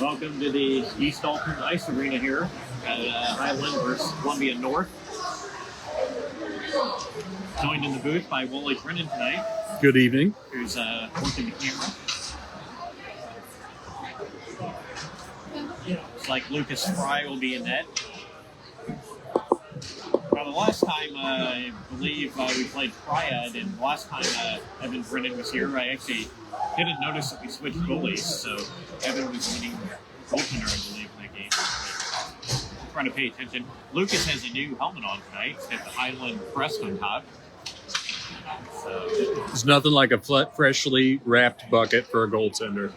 Welcome to the East Alton Ice Arena here at Highland versus Columbia North. Joined in the booth by Wally Brennan tonight. Good evening. Who's working the camera. Looks like Lucas Fry will be in net. Well, the last time I believe we played Triad, and the last time Evan Brennan was here, I actually didn't notice that we switched goalies, so Evan was winning goaltender, I believe, in that game. But trying to pay attention. Lucas has a new helmet on tonight. It's got the Highland crest on top. So, there's nothing like a freshly wrapped bucket for a goaltender.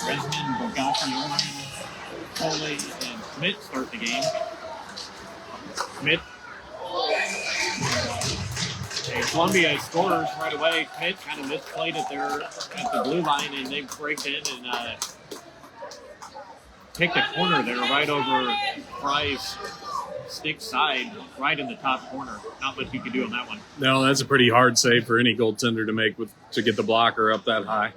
Resman, Bogacki, Foley, and Schmidt start the game. Schmidt. And Columbia scores right away. Schmidt kind of misplayed it there at the blue line, and they break in and take the corner there right over Fry's stick side, right in the top corner. Not much you can do on that one. No, that's a pretty hard save for any goaltender to make to get the blocker up that high.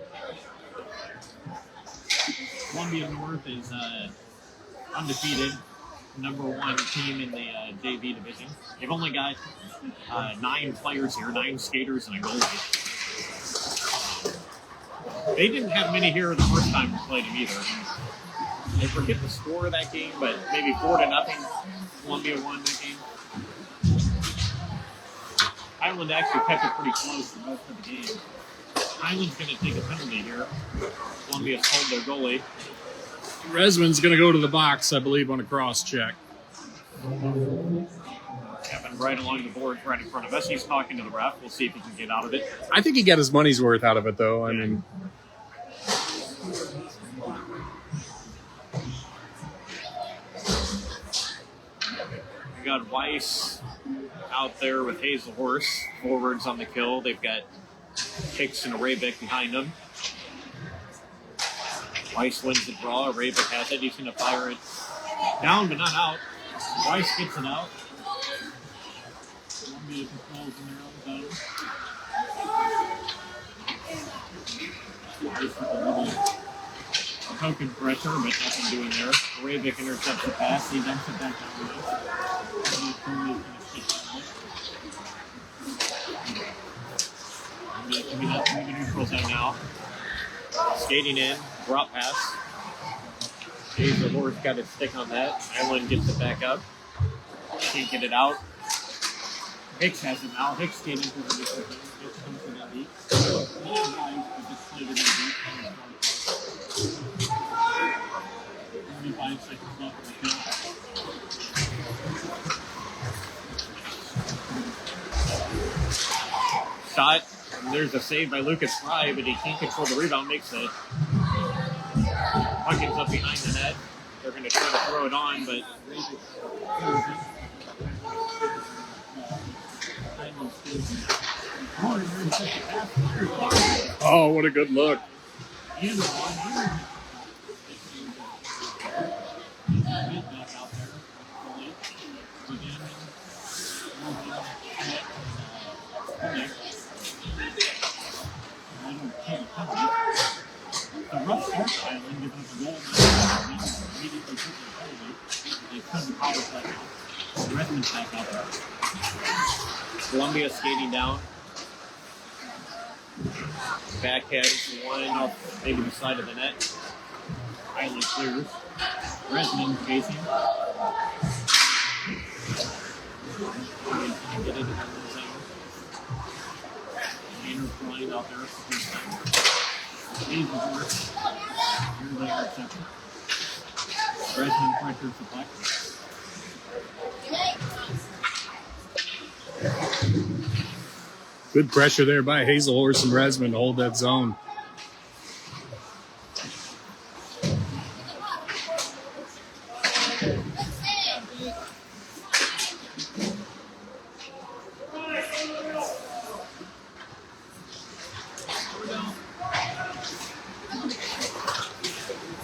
Columbia North is undefeated, #1 team in the JV division. They've only got 9 players here, 9 skaters and a goalie. They didn't have many here the first time we played them either. I forget the score of that game, but maybe 4-0. Columbia won that game. Highland actually kept it pretty close for most of the game. Highland's going to take a penalty here. Columbia's hold their goalie. Resman's going to go to the box, I believe, on a cross check. Happened right along the board right in front of us. He's talking to the ref. We'll see if he can get out of it. I think he got his money's worth out of it, though. I mean, we got Weiss out there with Hazelhorse. Forwards on the kill. They've got Hicks and Raybeck behind them. Weiss wins the draw. Raybeck has it. He's going to fire it down, but not out. Weiss gets it out. Columbia controls in their own zone. Weiss with a little token pressure, but nothing doing there. Raybeck intercepts the pass. He dumps it back down the ice. Coming up through the neutral zone now. Skating in, drop pass. Hazelhorse got his stick on that. Highland gets it back up. Can't get it out. Hicks has it now. Hicks skating through the neutral zone. Hicks comes to that beat. Just played it in the beat. 25 seconds left in the kill. Shot. There's a save by Lucas Fry, but he can't control the rebound. Makes it. Puckins up behind the net. They're going to try to throw it on, but oh, what a good look. The rough start Highland gives up a goal immediately took the penalty. They couldn't power play now. Redmond's back out there. Columbia skating down. Backhand one off maybe the side of the net. Highland clears. Redmond chasing. Get into the zone. Maynard flying out there. Hazelhorse. Here's the interception. Resman pressures the puck. Good pressure there by Hazelhorse and Resman to hold that zone.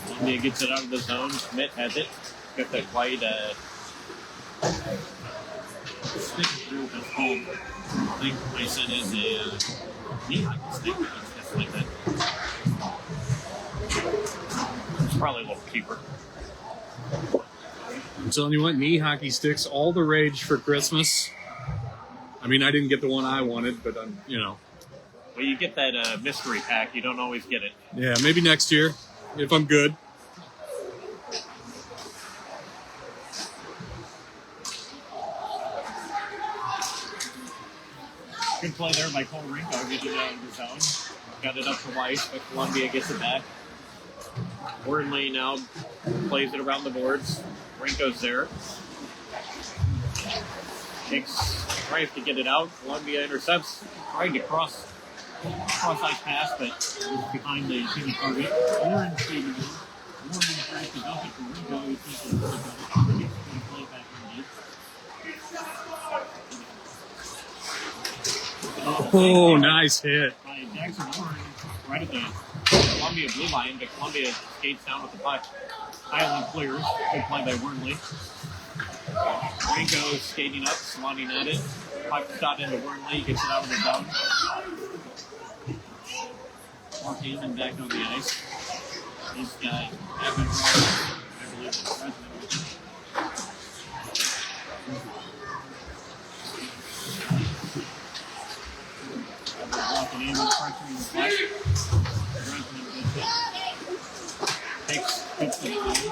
Columbia gets it out of the zone. Schmidt has it. Got that white stick through his home. think my son is a knee hockey stick. That's like that. It's probably a little cheaper. I'm telling you what, knee hockey sticks, all the rage for Christmas. I mean, I didn't get the one I wanted, but you know. Well, you get that mystery pack. You don't always get it. Yeah, maybe next year, if I'm good. Good play there by Cole Rinko, getting it out of his zone. Got it up to Weiss, but Columbia gets it back. Wornley now plays it around the boards. Rinko's there. Tries to get it out. Columbia intercepts. Trying to cross ice pass, but it's behind the team target. Warren skating in. Warren tries to dump it to Rinko. He thinks it's going to play back in deep. Oh, nice hit. By Jackson Warren, right at the Columbia blue line, but Columbia skates down with the puck. Highland clears. Good play by Wornley. Rinko skating up, swatting at it. Puck shot into Wornley, gets it out of the zone. Mark Heyman back on the ice. He's got Evan Ross, I believe, the president with him. Walking in, pressuring the puck. Takes the line.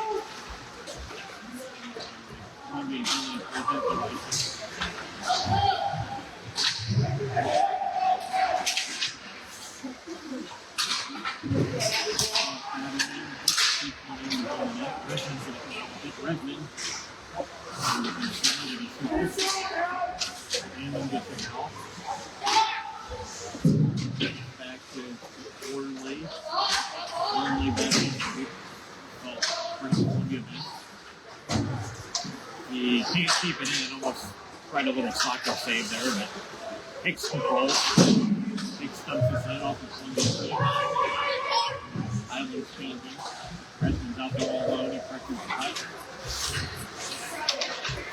Back to Wornley. Wornley back in. He can't keep it in. Almost tried a little soccer save there, but takes control. Takes dumps his head off the Columbia. Highland's changing. Preston's out there all alone. He pressures the puck.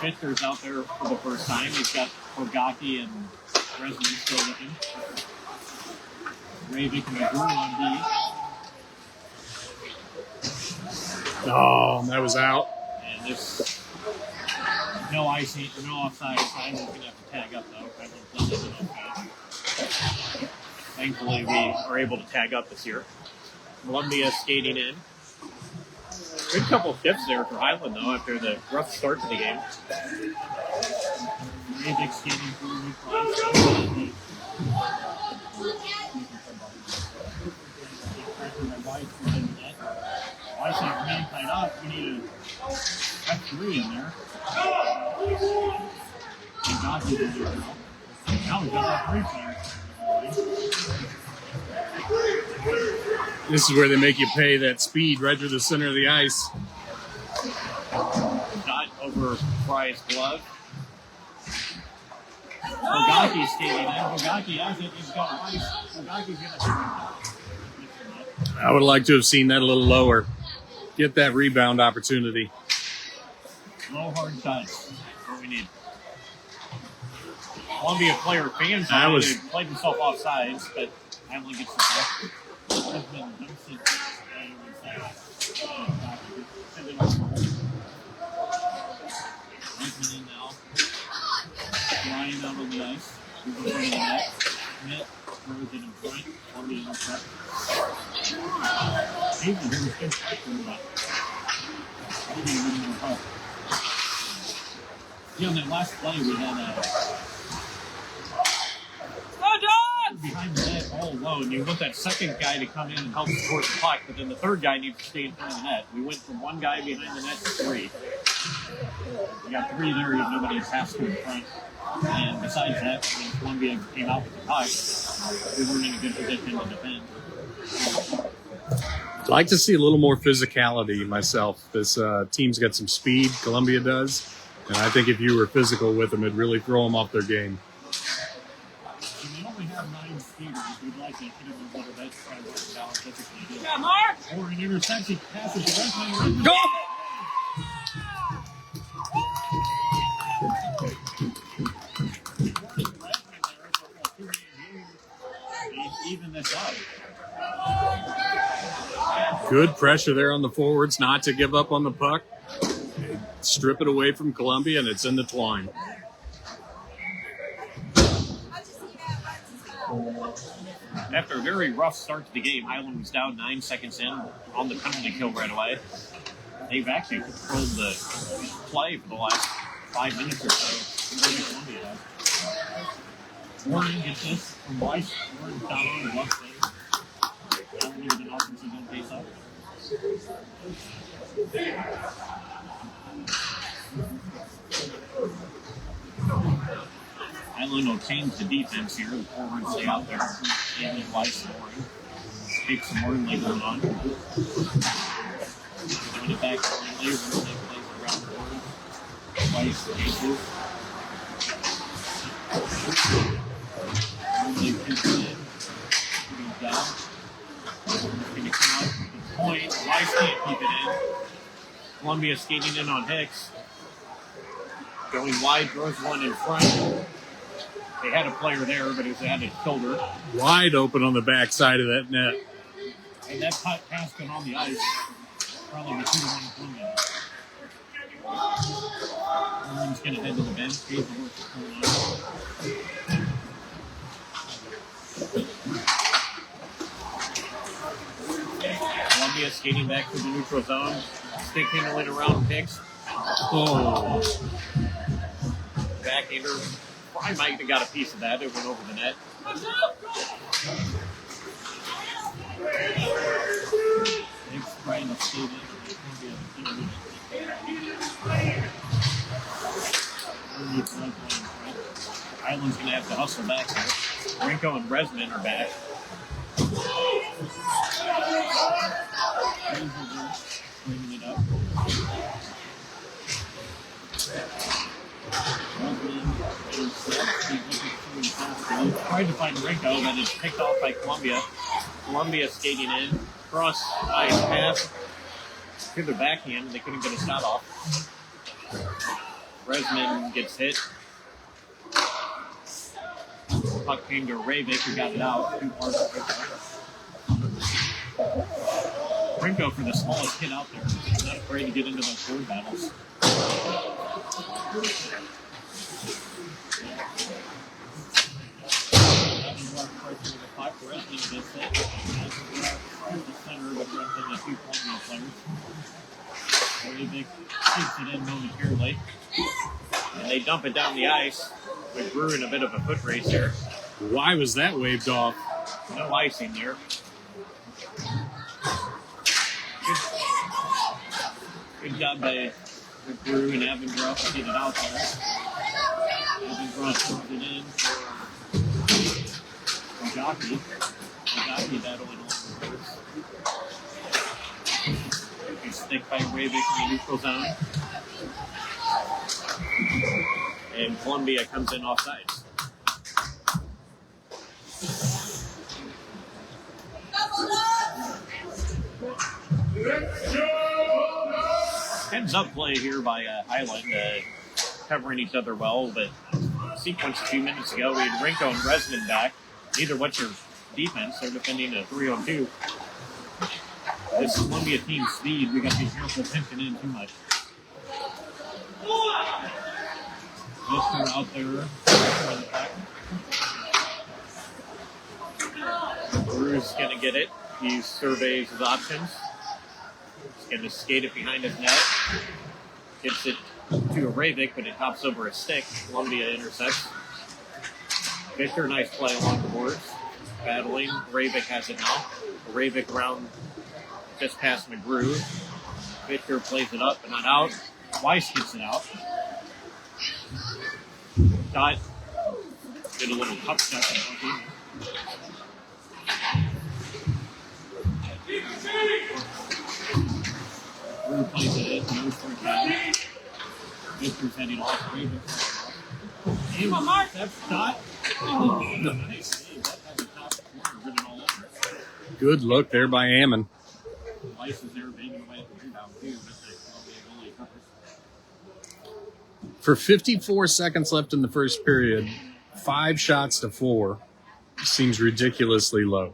Fister's out there for the first time. He's got Forgaki and Resnick still with him. Ravik and McGrew on D. Oh, that was out. And this, no icing, no offside. Highland's going to have to tag up though. Thankfully, we are able to tag up this year. Columbia skating in. Good couple of shifts there for Highland though after the rough start to the game. Ravik skating through the cross. I say remain tied up. We need a F3 in there. And Godsy's in there now. Now we've got that 3 player. This is where they make you pay that speed right through the center of the ice. Shot over Fry's glove. Forgaki skating in. Forgaki has it. He's got ice. Forgaki's going to I would like to have seen that a little lower. Get that rebound opportunity. low hard shots. That's what we need. Columbia player fans played himself off sides, but Highland gets the puck. In now. Ryan out on the ice. He's in front of the net. Net throws it in front. Columbia in front. Even here was good pressure, but on that last play we had behind the net all alone. You want that second guy to come in and help support the puck, but then the third guy needs to stay in front of the net. We went from one guy behind the net to 3. We got 3 there, even nobody passed to in front. And besides that, when Columbia came out with the puck, we weren't in a good position to defend. I'd like to see a little more physicality myself. This team's got some speed, Columbia does. And I think if you were physical with them, it'd really throw them off their game. We only have 9 skaters. We'd like to hit them a little bit, try to work it out physically. Yeah, Mark! Or an interception passes the rest Go! Good pressure there on the forwards not to give up on the puck. They strip it away from Columbia, and it's in the twine. After a very rough start to the game, Highland was down 9 seconds in on the penalty kill right away. They've actually controlled the play for the last 5 minutes or so. Warren gets this from Weiss. Warren down on the left side. Highland needed an offensive zone face up. Highland will change the defense here. The forwards stay out there. Andy Weiss and Warren. Big some Warren going on. Doing it back to Warren plays around the board. Weiss chases. Warren pins it in. Moves down. Going to come out with the point. Weiss can't keep it in. Columbia skating in on Hicks. Going wide, throws one in front. They had a player there, but he was at his shoulder. Wide open on the backside of that net. And that pass got on the ice. Probably the 2-1 Columbia. Warren's going to head to the bench. He's the work that's going on. Columbia skating back to the neutral zone. Stick handling around Hicks. Oh. Backhander. I might have got a piece of that. It went over the net. Hicks trying to save it. Highland's going to have to hustle back here. Rinko and Resman are back. Bringing it up. Tried to find Rinko, but it's picked off by Columbia. Columbia skating in. Cross ice pass to the backhand. They couldn't get a shot off. Resman gets hit. Puck came to Ravik, who got it out. Too far to Rinko for the smallest kid out there. He's not afraid to get into those third battles. Ravik keeps it in momentarily. And they dump it down the ice. With Brew in a bit of a foot race here. Why was that waved off? No icing there. Good job by Brew and Avendroth to get it out there. Avendroth throws it in for Jockey. Jockey battling along the boards. Good stick by Ravik in the neutral zone. And Columbia comes in offsides. Heads up play here by Highland, covering each other well, but sequence a few minutes ago, we had Rinko and Resman back. Neither what's your defense, they're defending a 3-on-2. This is Columbia team speed, we got to be careful pinching in too much. Lister out there. Drew's going to get it. He surveys his options. He's going to skate it behind his net. Gets it to a Ravik, but it hops over a stick. Columbia intercepts. Victor, nice play along the boards. Battling. Ravik has it now. Ravik around just past McGrew. Victor plays it up, but not out. Weiss gets it out. Dot did a little cup step. Brew plays it in. Moves for a down. Victor's heading off. Ravik. Aim on mark. That's Dot. Oh, nice save. That has a top corner written all over it. Good look there by Ammon. Weiss is there banging away at the rebound, too. That's a goalie covers. For 54 seconds left in the first period, 5 shots to 4 seems ridiculously low.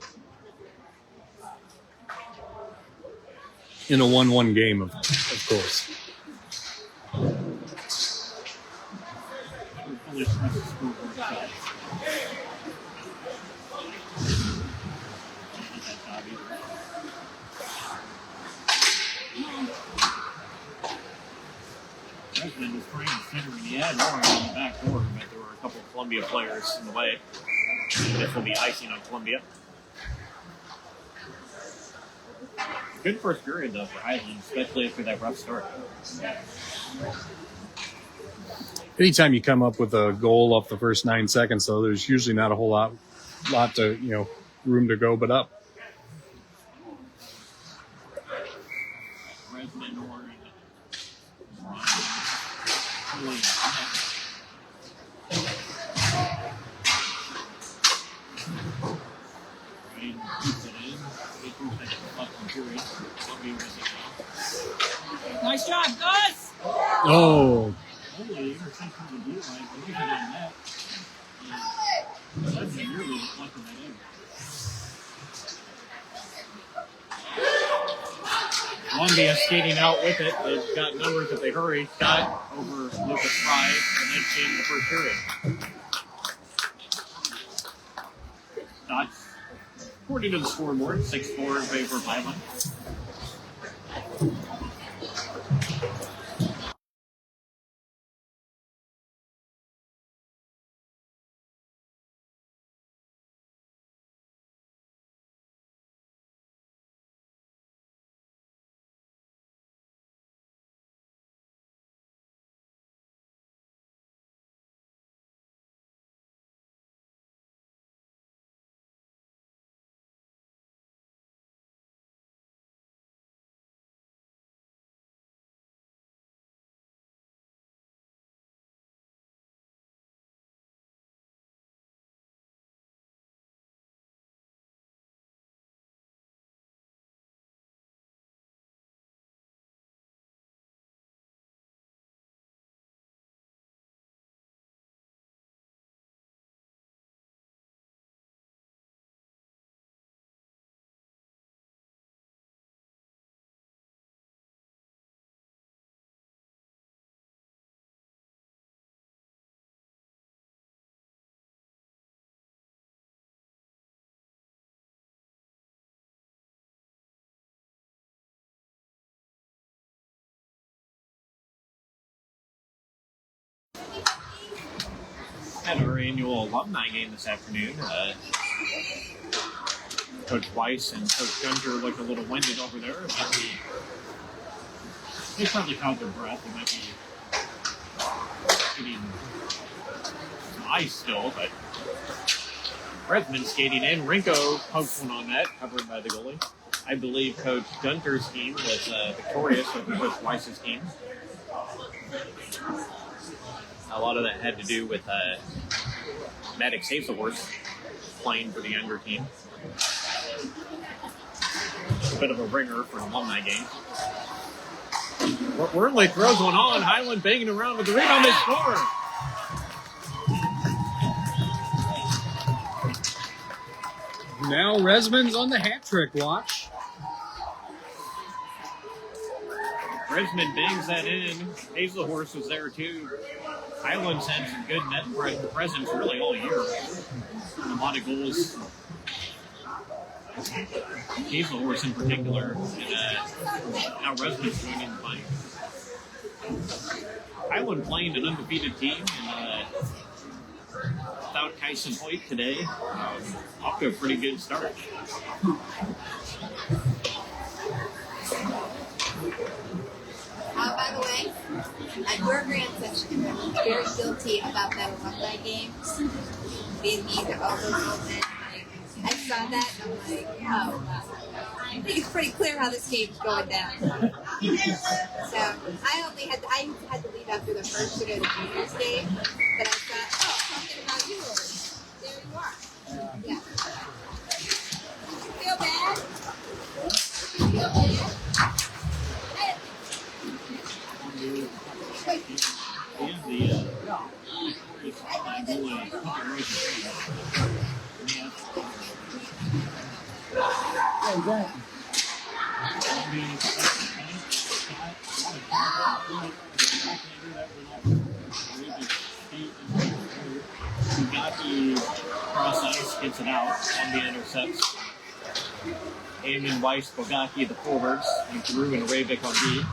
in a 1-1 game, of course. Fully pressed the scoreboard side. Resmond was trying to center, and he had more on the back door, but there were a couple of Columbia players in the way. This will be icing on Columbia. Good first period, though, for Highland, especially after that rough start. Anytime you come up with a goal off the first 9 seconds, though, there's usually not a whole lot to, room to go but up. Resmond or nice job, Gus! Oh. Holy interception to the blue line. Looking on that. That's nearly deflecting that in. Columbia skating out with it. They've got numbers if they hurry. Scott over Lucas Fry, and then changed the first period. Scott's, according to the scoreboard, 6-4 in favor of Highland. At our annual alumni game this afternoon, Coach Weiss and Coach Gunter looked a little winded over there. They probably caught their breath. They might be getting some ice still, but Resmond skating in. Rinko pokes one on that, covered by the goalie. I believe Coach Gunter's team was victorious over Coach Weiss's team. A lot of that had to do with Maddox Hazelworth playing for the younger team. A bit of a ringer for an alumni game. Wormley throws one on. Highland banging around with the rebound. They score. Now Resmond's on the hat trick watch. Resmond bangs that in. Hazelhorse was there too. Highland's had some good net presence really all year. A lot of goals. Hazelhorse in particular. And now Resmond's joining the fight. Highland playing an undefeated team. And without Kyson Hoyt today, off to a pretty good start. By the way, your grandson is very guilty about that alumni game. Being mean to all those old men. I saw that and I'm like, oh, I think it's pretty clear how this game's going down. So I had to leave after the first to go to the juniors game, but I thought, oh, something about you. There you are. Yeah. Feel bad? Feel bad? plays it out. Columbia intercepts. Eamon, Weiss, Bogacki, the forwards, and Drew and Ravik on D.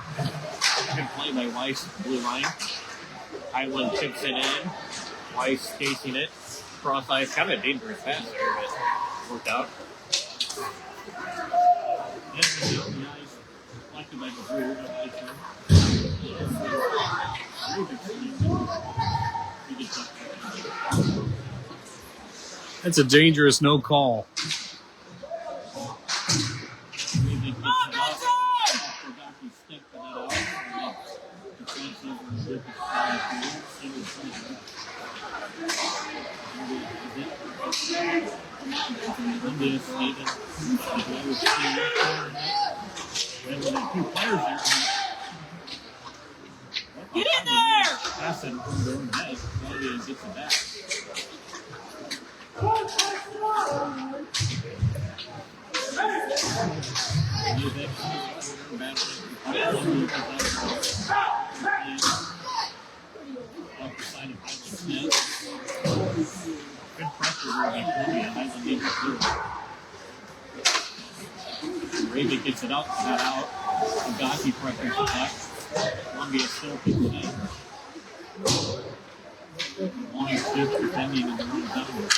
Good play by Weiss, blue line. Highland chips it in. Weiss chasing it. Cross ice, kind of a dangerous pass there, but worked out. And the ice collected by Drew. That's a dangerous no call. Get in there! Pass it from their own net. Columbia gets it back. Good pressure by Columbia. Highland gets it through. Ravik gets it up, not out. Bogacki pressures it back. Columbia still kicks it in. Long shift defending in the own zone.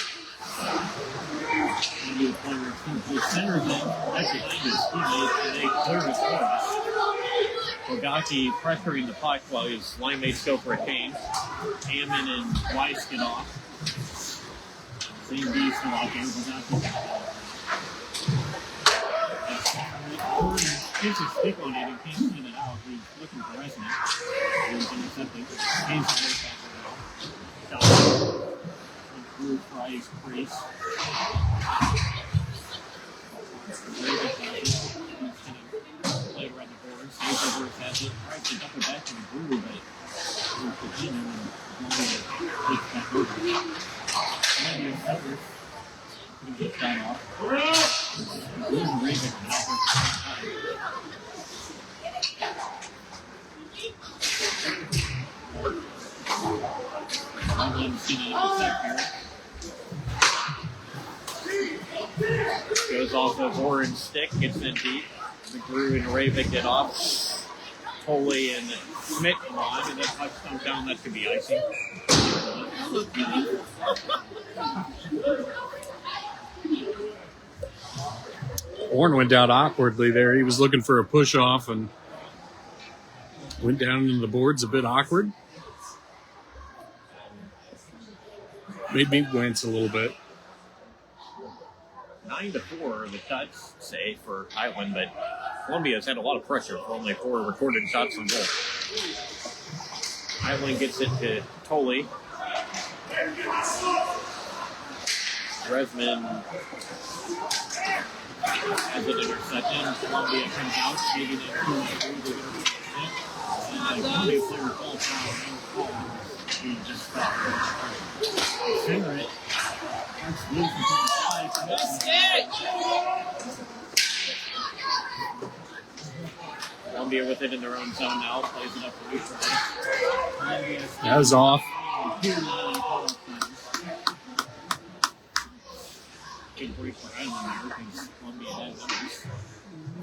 Maybe the player who centers in right behind his teammates, and they clear his course. Bogacki pressuring the puck while his line mates go for a change. Hammond and Weiss get off. Same D still out there. Bogacki gets his stick on it and can't send it out. He's looking for resonance. He was intercepted. Gains the way back around. Shot. Drew Price crease. Play around the board. Saves over his head. Tries to dump it back to the Drew, but Drew's continuing and takes back over. Maybe a cover. He gets that off. Drew and Ravik can help her. Highland seen it intercept here. Goes off of orange stick, gets in deep. McGrew and Ravik get off. Foley and Schmidt come on, and then puck comes down. That could be icing. Orn went down awkwardly there. He was looking for a push off and went down into the boards a bit awkward. Made me wince a little bit. 9-4, the cuts say for Highland, but Columbia's had a lot of pressure for only 4 recorded shots on goal. Highland gets it to Tolley. Resman has it intercepted. Columbia comes out, taking it through. And Columbia player falls foul. He just finger it. That's loose between the sides. Columbia with it in their own zone now. Plays it up to neutral. That was off. Big break for Highland there because Columbia has others.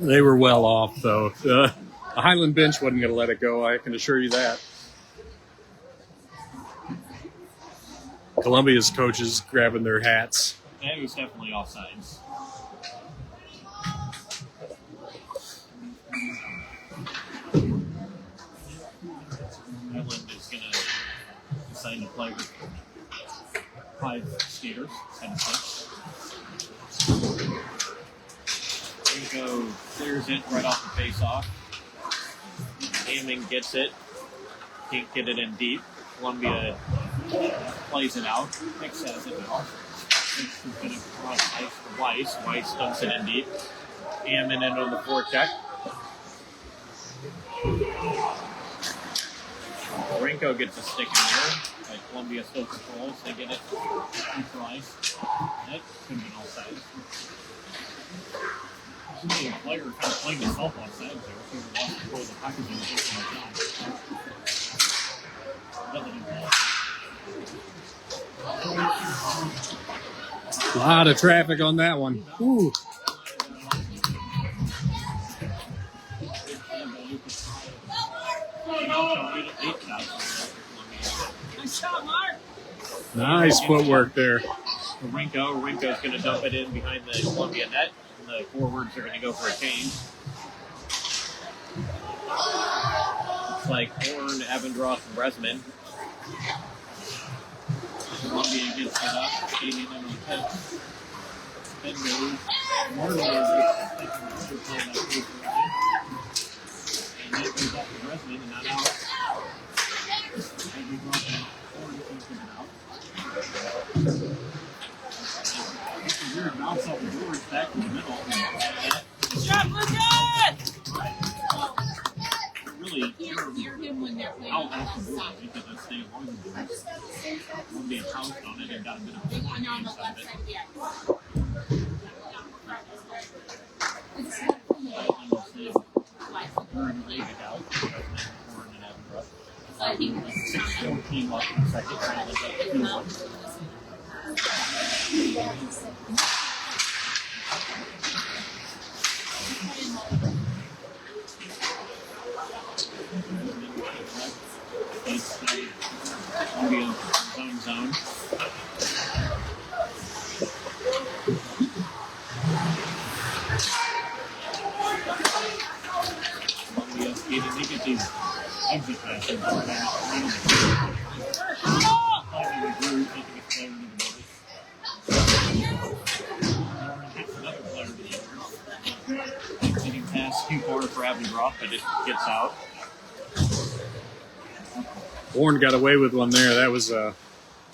They were well off, though. The Highland bench wasn't going to let it go, I can assure you that. Columbia's coaches grabbing their hats. That was definitely offsides. Highland is going to decide to play with 5 skaters instead of 6. Rico clears it right off the face-off. Hammond gets it. Can't get it in deep. Columbia plays it out. Hicks has it now. Hicks is going to cross ice for Weiss. Weiss dumps it in deep. Hammond in on the forecheck. Renko gets a stick in there, but Columbia still controls. They get it neutralized. That could have been all sides. The player kind of playing himself off sides there. If he wants to pull the packaging and take him down. A lot of traffic on that one. Ooh. Nice footwork there. Rinko's going to dump it in behind the Columbia net. And the forwards are going to go for a change. Looks like Horn, Avendroth, and Bresman. Columbia gets set up, skating in on the pitch. Then moves. Marlowe is taking the other play that goes and that goes up to Bresman, and not out. Avendroth and Horn can't get it out. Weird bounce off the boards back to the middle. Good job, Lucas! Really, You hear him when they're playing out on off the the board side. because I stay along the board. Columbia pounced on it and got a bit of a On the inside left of it. side of the ice. Horn and Reagan out. Horn and Avendroth. So I think this is 6:14 left in the second. Highland up 2-1. Columbia zone. Columbia skating. They get these exit passes. Another player to the other. Getting past too far for Avendroth, but it gets out. Horn got away with one there. That was a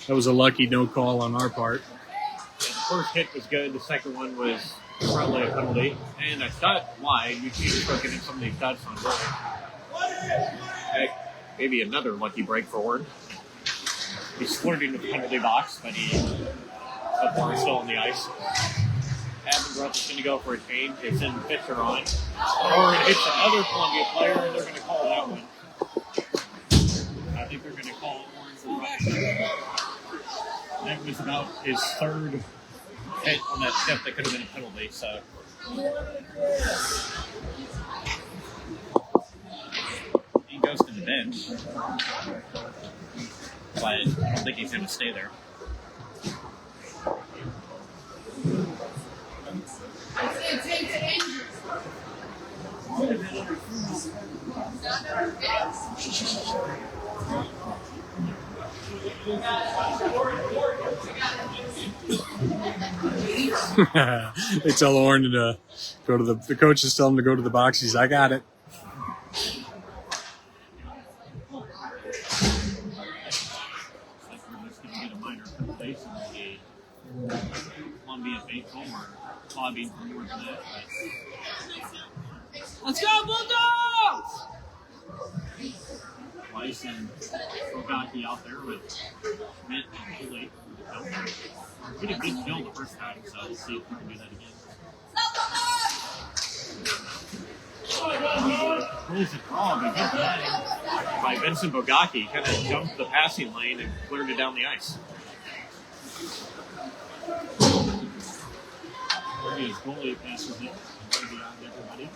lucky no call on our part. Yeah, the first hit was good. The second one was probably a penalty. And I thought wide. You see, start getting some of these shots on goal. Heck, maybe another lucky break for Horn. He's flirting with the penalty box, but Horn's still on the ice. Avendroth is going to go for a change. They send Fisher on. Horn hits another Columbia player, and they're going to call that one. I think they're going to call Horn for running. That was about his third hit on that step that could have been a penalty, so. He goes to the bench, but I don't think he's going to stay there. They tell Horn to go to the coaches tell him to go to the box. He's, I got it. Columbia faithful or lobbying for more than that. Let's go, Bulldogs! Weiss and Bogacki out there with Schmidt and Cooley. We did a good kill the first time, so we'll see if we can do that again. Pulls it wrong, but good play by Vincent Bogacki. Kind of jumped the passing lane and cleared it down the ice. His goalie passes it way beyond everybody.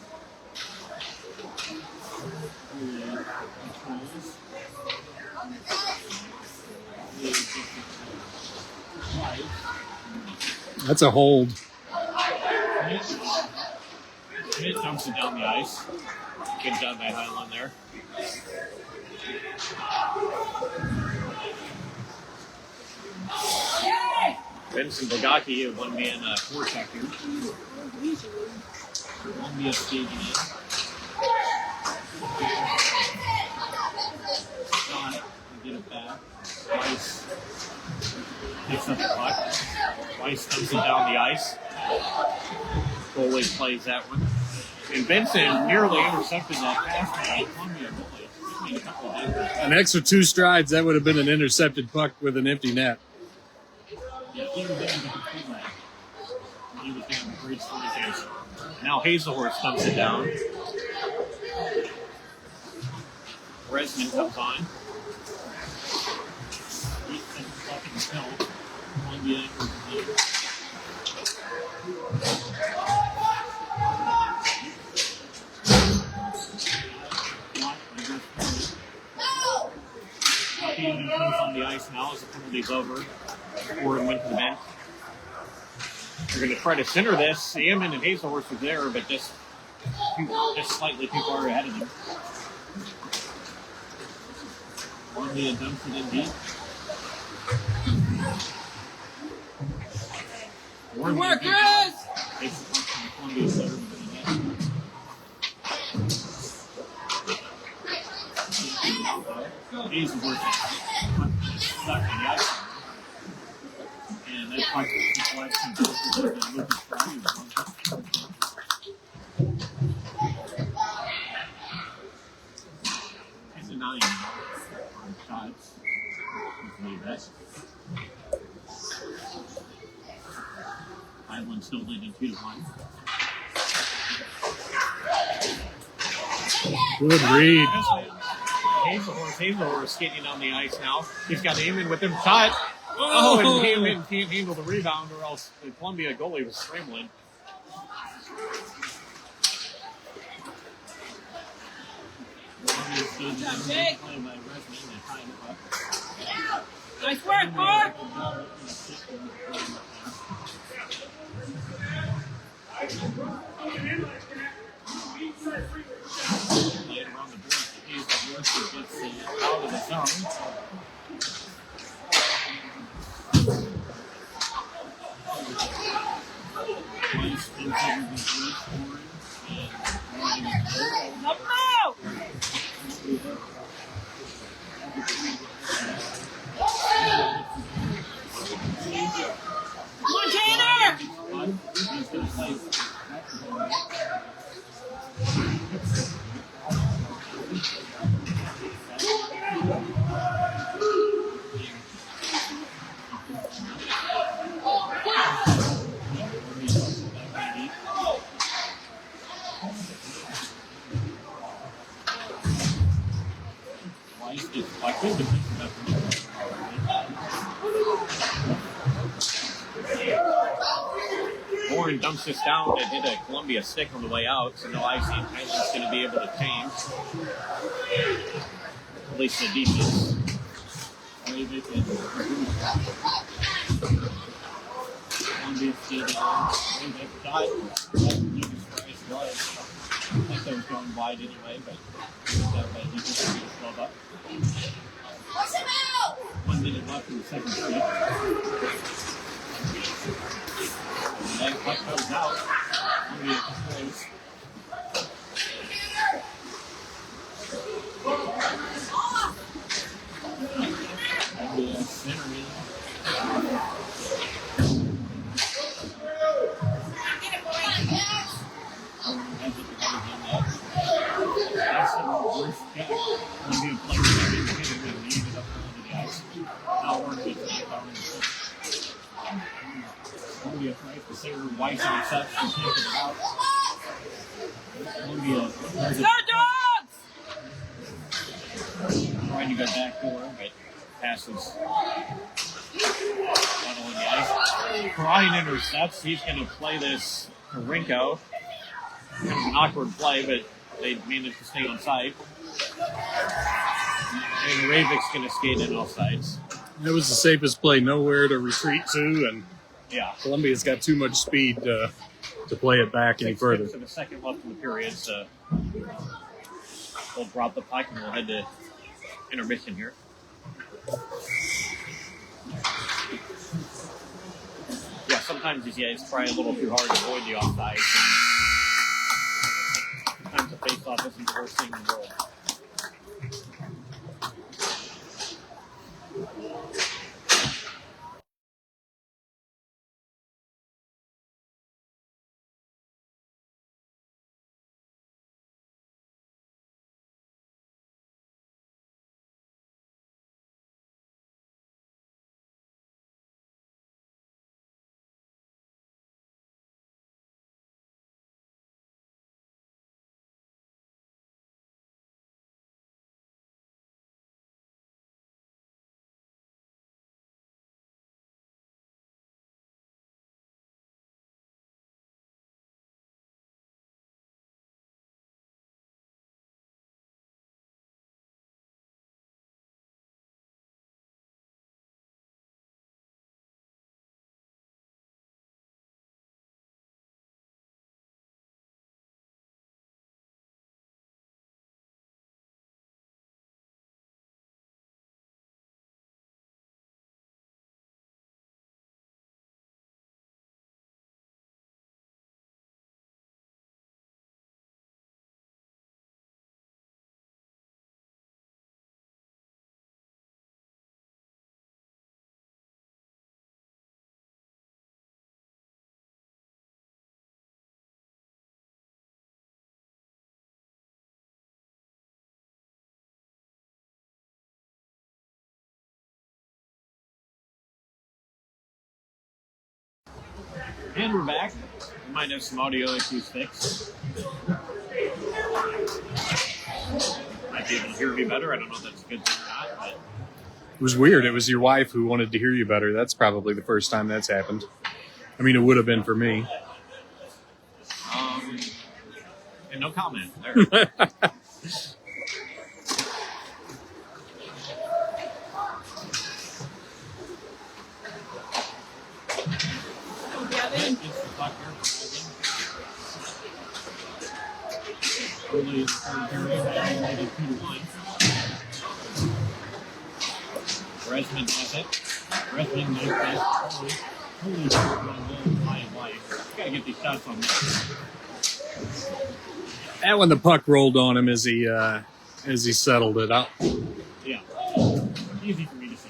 That's a hold. Schmidt dumps it down the ice. Good job by Highland there. Vincent Bogacki, one man forechecker. Columbia skating in. Shot, get it back. Weiss picks up the puck. Weiss dumps it down the ice. Goalie plays that one. And Vincent nearly intercepted that pass by Columbia goalie. Made a couple of angles. An extra 2 strides, that would have been an intercepted puck with an empty net. Yeah, he was getting the complete leg. He was getting the great stories. Now Hazelhorst dumps it down. Bresman comes on. 8 seconds left in the fill. Columbia enters the game. He comes on the ice now as the penalty's over. Warren went to the bench. They're going to try to center this. Salmon and Hazelhorse was there, but just slightly too far ahead of them. Columbia dumps it in deep. Good work, Chris! Takes the puck from Columbia's center to the net. Hazelhorse is stuck on the ice. And that puck deflects and goes to Lucas Fry. It's a 9 on shots. I believe that. Highland still leading 2-1. Good read. Hazelhorse skating down the ice now. He's got Eamon with him. Shot. Oh, and Eamon can't handle the rebound, or else the Columbia goalie was scrambling. Nice work, Mark! Around the board, Hazelhorse gets out of the zone. Up now! Come on, Tanner! Warren dumps this down and hit a Columbia stick on the way out, so no icing. Highland's going to be able to change. At least the defense. Columbia skating on. Shot. Lucas Fry's glove. I think that was going wide anyway, but he just got his glove up. 1 minute left in the second period. And that puck comes out. Columbia controls. Columbia centering. That's a worst catch. Columbia players are independent and leave it up onto the ice. Now Warren gets it down in the foot. Columbia tries to save her Weiss and such and take it out. Columbia Go, Dogs! trying to go back door, but passes not on the ice. Ryan intercepts. He's going to play this to Rinko. Kind of an awkward play, but they managed to stay on side. And Ravik's going to skate in off sides. It was the safest play, nowhere to retreat to, and Yeah. Columbia's got too much speed to play it back any further. 6 minutes and a second left in the period, so we'll drop the puck and we'll head to intermission here. Yeah, sometimes these guys try a little too hard to avoid the offside. Sometimes the face-off isn't the worst thing in the world. And we're back. We might have some audio issues fixed. Might be able to hear me better. I don't know if that's a good thing or not. But It was weird. It was your wife who wanted to hear you better. That's probably the first time that's happened. I mean, it would have been for me. and no comment there. Early in the third period, they did 2-1. Resmond has it. Resmond makes that. Holy shit, my life. Gotta get these shots on there. That when the puck rolled on him as he settled it up. Yeah. Easy for me to see.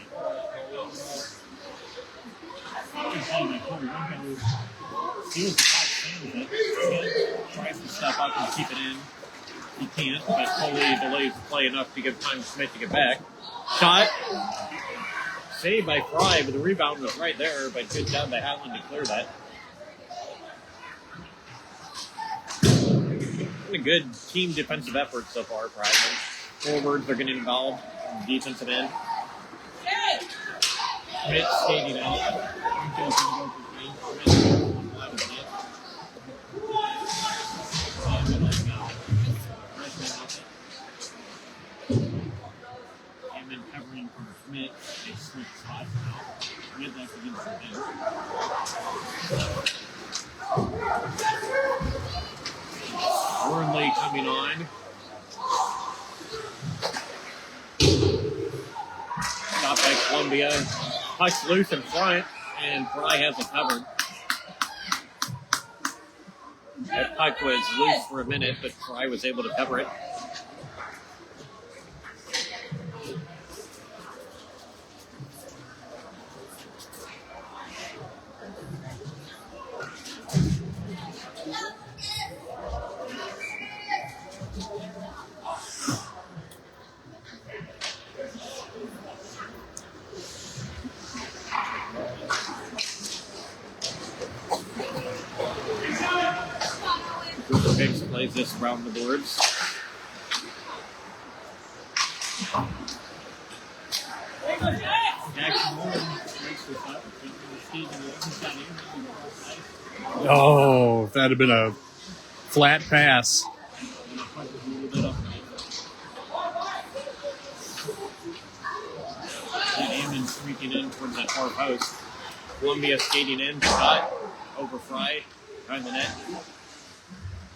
Steals the puck, stands it, tries to step up and keep it in. He can't, but Foley delays the play enough to give time to Smith to get back. Shot. Saved by Fry, but the rebound was right there, but good job by Highland to clear that. Been a good team defensive effort so far for Highland. Forwards are getting involved in the defensive end. Schmidt skating out. Hammond covering for Schmidt. They slip spots now. Schmidt left against the bench. Warrenley coming on. Stopped by Columbia. Puck's loose in front, and Fry has it covered. That puck was loose for a minute, but Fry was able to cover it. Biggs plays this around the boards. Jackson Moore breaks this up. Oh, if that had been a flat pass. Hammond streaking in towards that far post. Columbia skating in, shot over Fry, behind the net.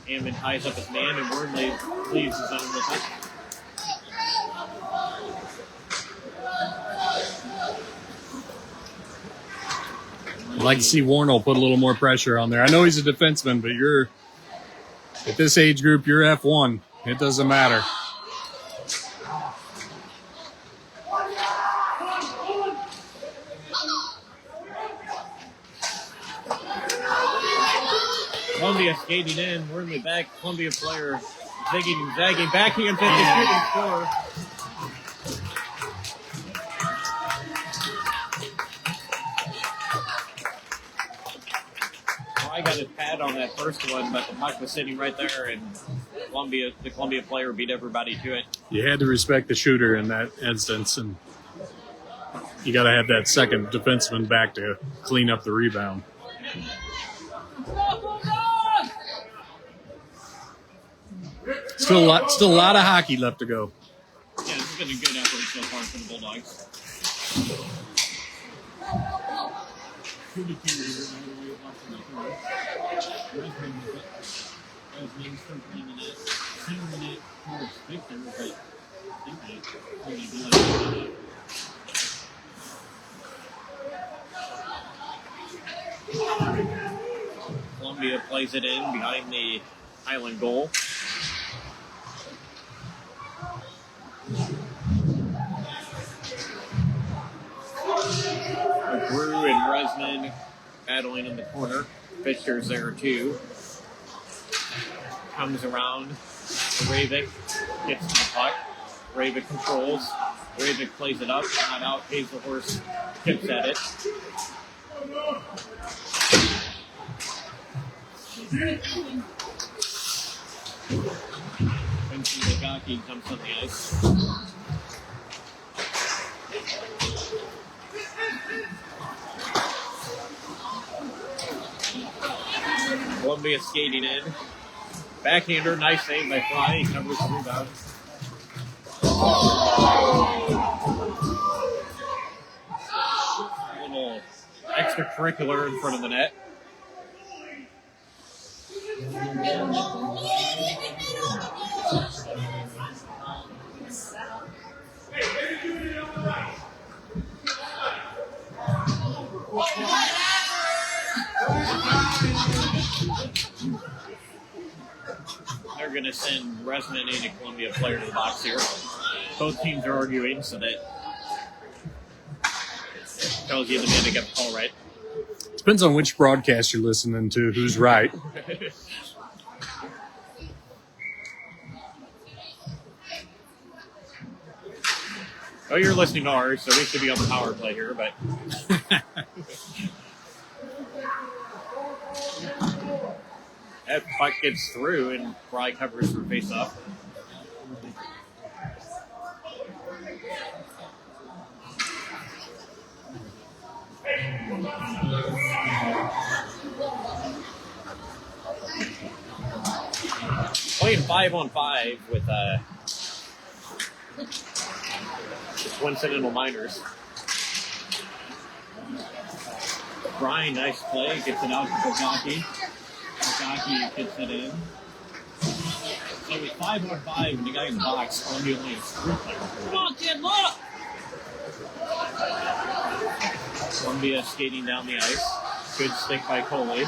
Hammond ties up his man, and Wormley leaves his own with it. I'd like to see Warnell put a little more pressure on there. I know he's a defenseman, but you're at this age group, you're F1. It doesn't matter. Columbia skating in, Wormley back, Columbia player zigging and zagging, backing him to the shooting score. I got his pad on that first one, but the puck was sitting right there, and the Columbia player beat everybody to it. You had to respect the shooter in that instance, and you got to have that second defenseman back to clean up the rebound. Still a lot of hockey left to go. Yeah, it's been a good effort so far for the Bulldogs. Columbia plays it in behind the Highland goal. Brew and Resmond battling in the corner. Fischer's there too. Comes around. Ravik gets to the puck. Ravik controls. Ravik plays it up. Not out. Hazelhorse tips at it. Vincent Legaki comes on the ice. Columbia skating in. Backhander, nice save by Fry. He covers the rebound. A little extracurricular in front of the net. They're going to send Resman and a Columbia player to the box here. Both teams are arguing, so that tells you the man to get the call right. Depends on which broadcast you're listening to, who's right. Oh, you're listening to ours, so we should be on the power play here, but... That puck gets through, and Fry covers for face-off. Playing 5-on-5 with coincidental minors. Brian, nice play, gets it out to Bogaki. Bogaki gets it in. So with 5-on-5 and the guy in the box, Columbia only has 3 players. Come on, kid, look! Columbia skating down the ice. Good stick by Coley.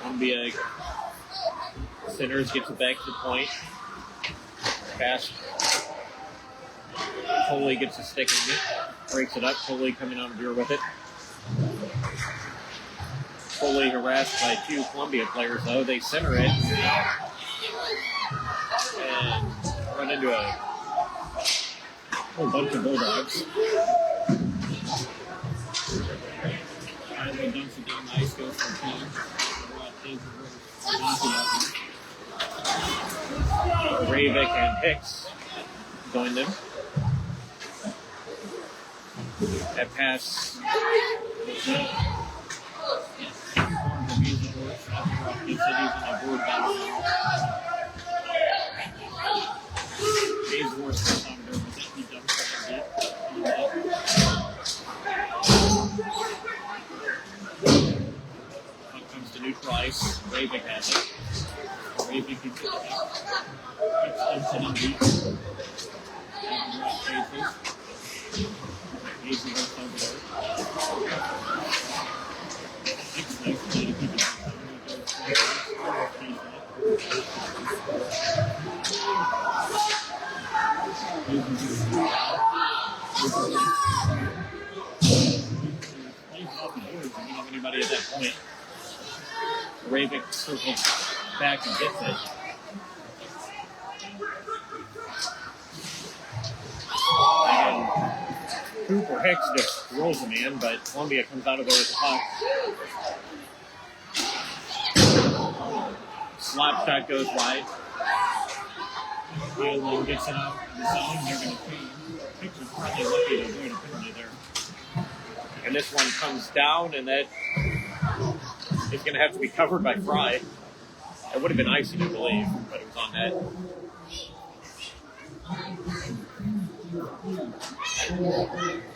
Columbia centers, gets it back to the point. Pass. Coley gets a stick on it. Breaks it up. Coley coming out of here with it. Coley harassed by 2 Columbia players, though. They center it. And run into a whole bunch of Bulldogs. Highland dumps it down the ice, goes for 10. Ravik and Hicks join them. That pass. Comes to neutral ice. Ravik has it. Ravik keeps it up. Keeps it in deep. Easy goes over there. Nice play to keep it up. Don't have anybody at that point. Ravik circles back and gets it. And Cooper Hicks just rolls him in, but Columbia comes out of there with the puck. Slap shot goes wide. Highland gets it out in the zone. They're going to change. Hicks is probably lucky to avoid a penalty there. And this one comes down, and that is going to have to be covered by Fry. It would have been icing, I believe, but it was on net.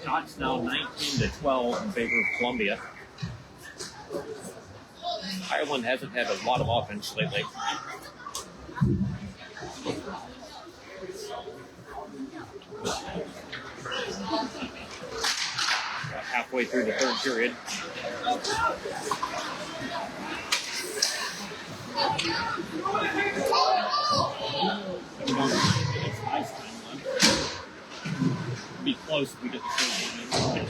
Shots now 19-12 in favor of Columbia. Highland hasn't had a lot of offense lately. About halfway through the third period. Be close if we get the third game.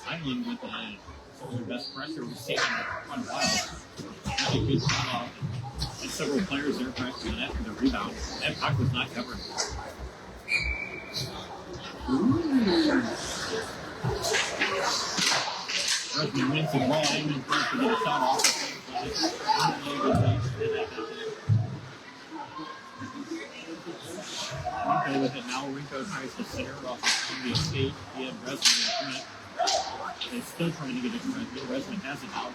Highland with the some of the best pressure we've seen in quite a while. Really good shot off. And several players there practicing after the rebound. That puck was not covered. Resman wins the ball. Aiming first to get a shot off. Rinko with it now. Rinko tries to center off of Columbia State. He had Resman in front. They're still trying to get it front. Resman has it now.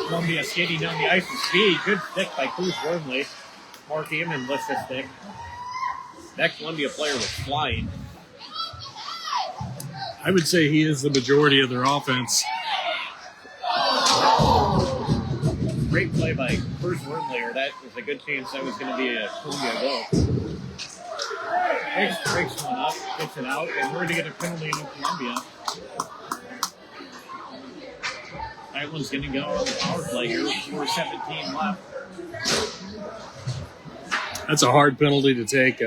Columbia skating down the ice with speed. Good stick by Cruz Wormley. Mark Eamon lifts the stick. That Columbia player was flying. I would say he is the majority of their offense. Great play by Cruz Wormley. That was a good chance that was going to be a Columbia goal. Breaks one up, gets it out, and we're going to get a penalty in Columbia. That one's going to go on the power play here. 4:17 left. That's a hard penalty to take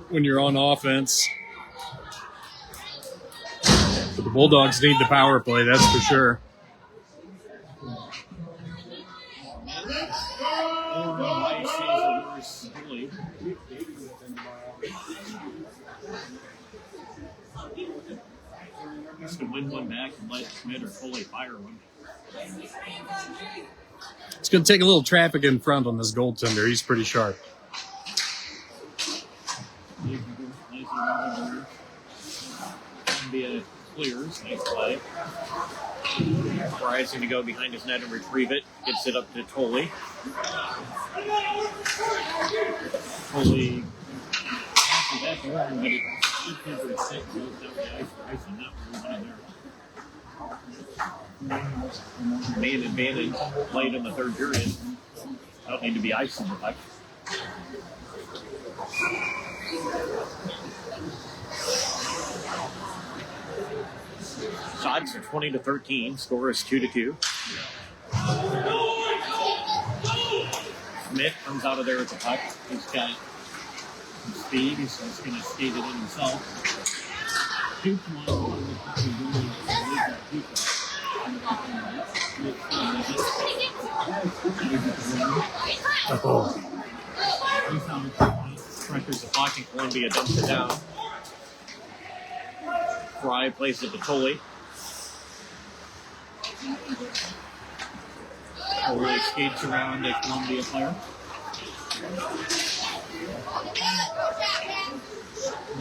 when you're on offense. But the Bulldogs need the power play, that's for sure. Has to win one back and let Schmidt or Foley fire one. It's going to take a little traffic in front on this goaltender. He's pretty sharp. Columbia clears. Nice play. Tries to go behind his net and retrieve it. Gets it up to Tolley. Tolley passes that to him, but it goes down the ice for icing. Not really one there. Man advantage late in the third period. Don't need to be icing the puck. Shots are 20-13. Score is 2-2. Schmidt comes out of there with the puck. He's got some speed. He's just going to skate it in himself. 2-1. Pressure's the puck and Columbia dumps it down. Fry plays it to Tolley. Tolley skates around the Columbia player.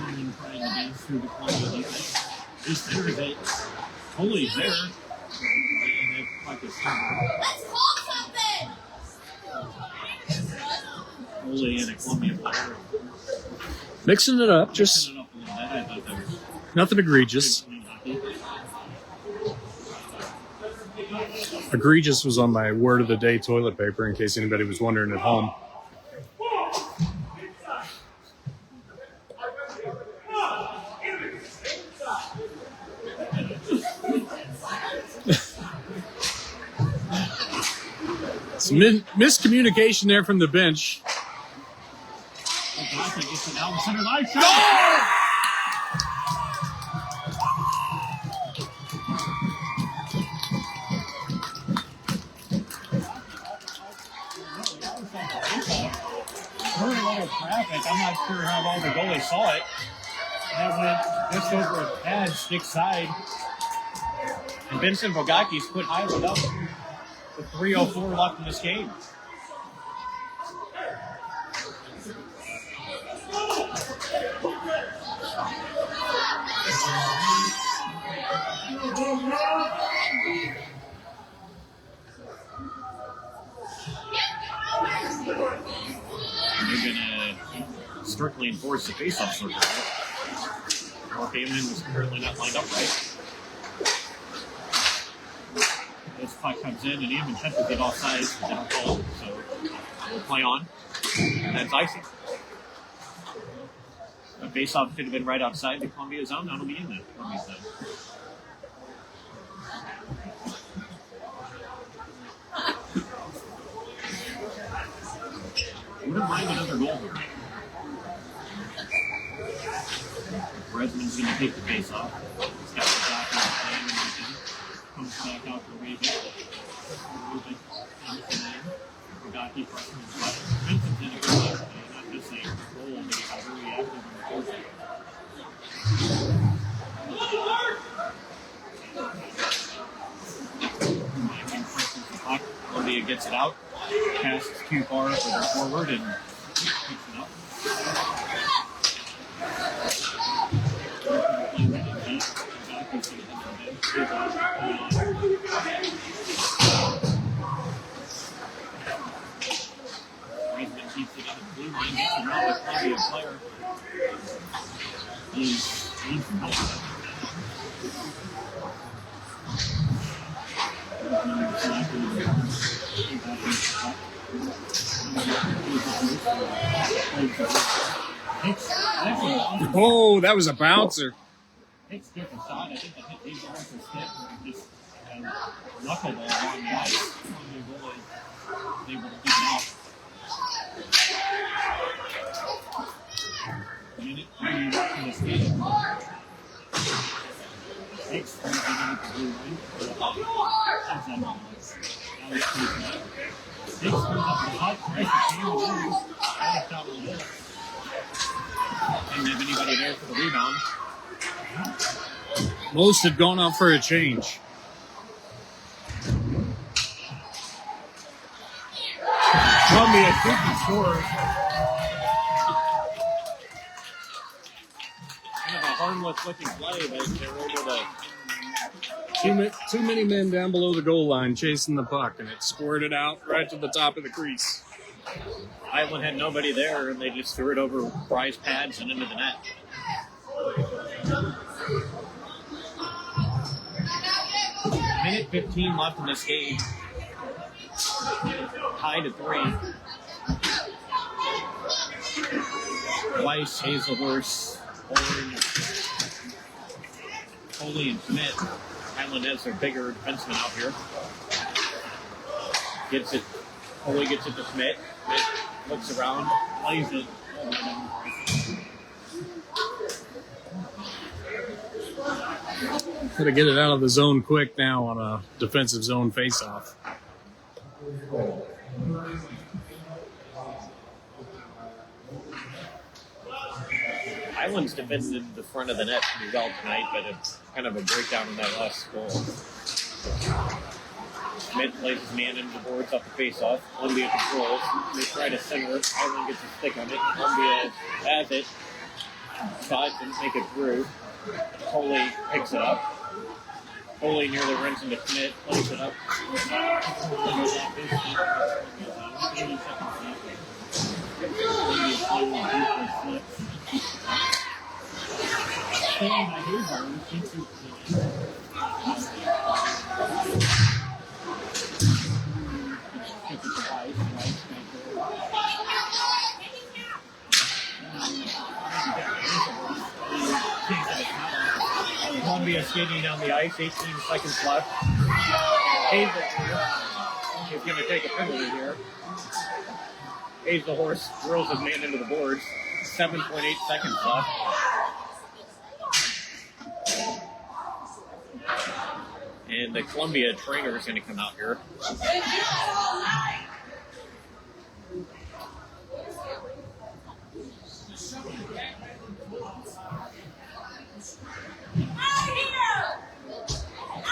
And trying to dance through the Columbia defense. He centers it. Tolley's there. And that puck is covered. Let's call something! Tolley and a Columbia player. Mixing it up, just Mixing it up a little bit. I thought that was nothing egregious. Egregious was on my word of the day toilet paper, in case anybody was wondering at home. Some miscommunication there from the bench. Gets it down the center line. Shot! Very little traffic. I'm not sure how well the goalie saw it. That went just over a pad, stick side. And Vincent Bogaki's put Highland up with 3:04 left in this game. And they're going to strictly enforce the face-off circle. Mark Eamon was currently not lined up right. This puck comes in and Eamon touches it offside. They don't call it, so we'll play on. And that's icing. A face-off should have been right outside the Columbia zone. That'll be in the Columbia zone. Wouldn't mind another goal here. Resman's going to take the face off. He's got the back on the plan and everything. Comes back out for Raven. Raven comes in. Rogaki pressing his left. Vincent's in a good left today, not just saying goal, but he's very active in the fourth. Columbia gets it out, passes too far for their forward, and picks it up. Raisman keeps it in the blue line. Another Columbia player. He's Oh, that was a bouncer. Hicks took a shot. I think that hit Hazel Horse's stick and just knuckled it along the ice. The goalie was able to keep it off. Minute 3 left in this game. Hicks turns it into the blue line. Hicks comes up the puck, tries to steal the goal. Alex out with it. Didn't have anybody there for the rebound. Most had gone out for a change. Columbia quickly scores. Kind of a harmless looking play, but they were able to. Too many men down below the goal line chasing the puck, and it squirted out right to the top of the crease. Highland had nobody there, and they just threw it over Fry's pads and into the net. Minute 15 left in this game. Tied at 3. Weiss, Hazelhorse, Foley, and Schmidt. Highland has their bigger defenseman out here. Gets it. Foley gets it to Schmidt. Schmidt looks around, plays it. Got to get it out of the zone quick now on a defensive zone faceoff. Highland's defended the front of the net pretty well tonight, but it's kind of a breakdown in that last goal. Schmidt plays his man into the boards off the face-off. Columbia controls. They try to center it. Highland gets a stick on it. Columbia has it. Shot didn't make it through. Foley picks it up. Foley nearly runs into Schmidt. Plays it up. Columbia skating down the ice, 18 seconds left. Hazel is going to take a penalty here. Hazelhorse drills his man into the boards. 7.8 seconds left. And the Columbia trainer is going to come out here.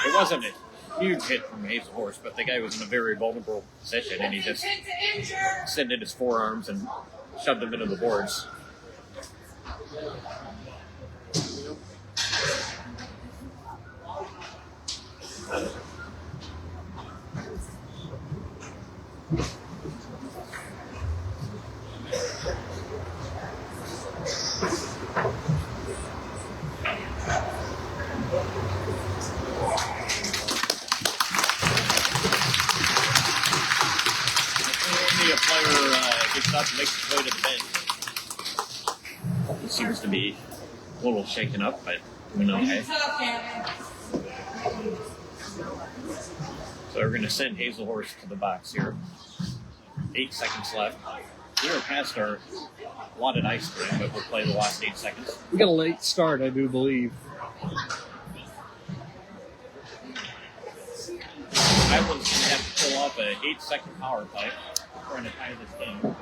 It wasn't a huge hit from Hazelhorse, but the guy was in a very vulnerable position, and he just extended his forearms and shoved him into the boards. A player gets up and makes his way to the bench. He seems to be a little shaken up, but we know okay. So we're going to send Hazelhorse to the box here. 8 seconds left. We are past our allotted ice time, but we'll play the last 8 seconds. We got a late start, I do believe. Highland's going to have to pull off an 8-second power play trying to tie this game.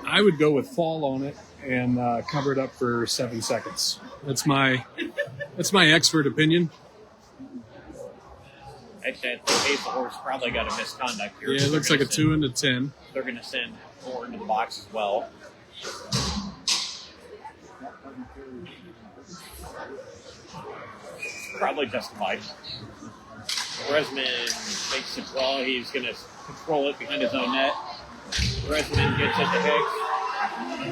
I would go with fall on it and cover it up for 7 seconds. That's my expert opinion. At that pace, the horse probably got a misconduct here. Yeah, it looks like a 2 into 10. They're going to send 4 into the box as well. Probably justified. Resman makes it well. He's going to control it behind his own net. Resman gets it to Hicks.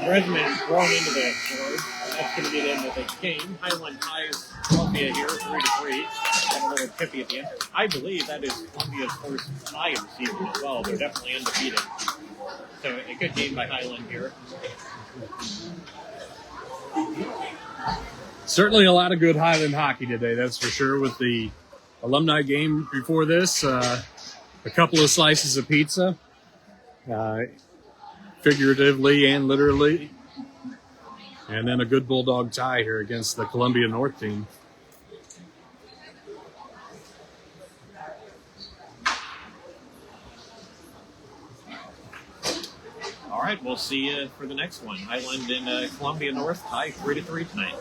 Resman thrown into the board. That's going to be the end of the game. Highland ties Columbia here, 3-3. Got a little tippy at the end. I believe that is Columbia's first tie of the season as well. They're definitely undefeated. So a good game by Highland here. Certainly a lot of good Highland hockey today, that's for sure, with the alumni game before this. A couple of slices of pizza, figuratively and literally. And then a good Bulldog tie here against the Columbia North team. All right, we'll see you for the next one. Highland and Columbia North tie 3-3 tonight.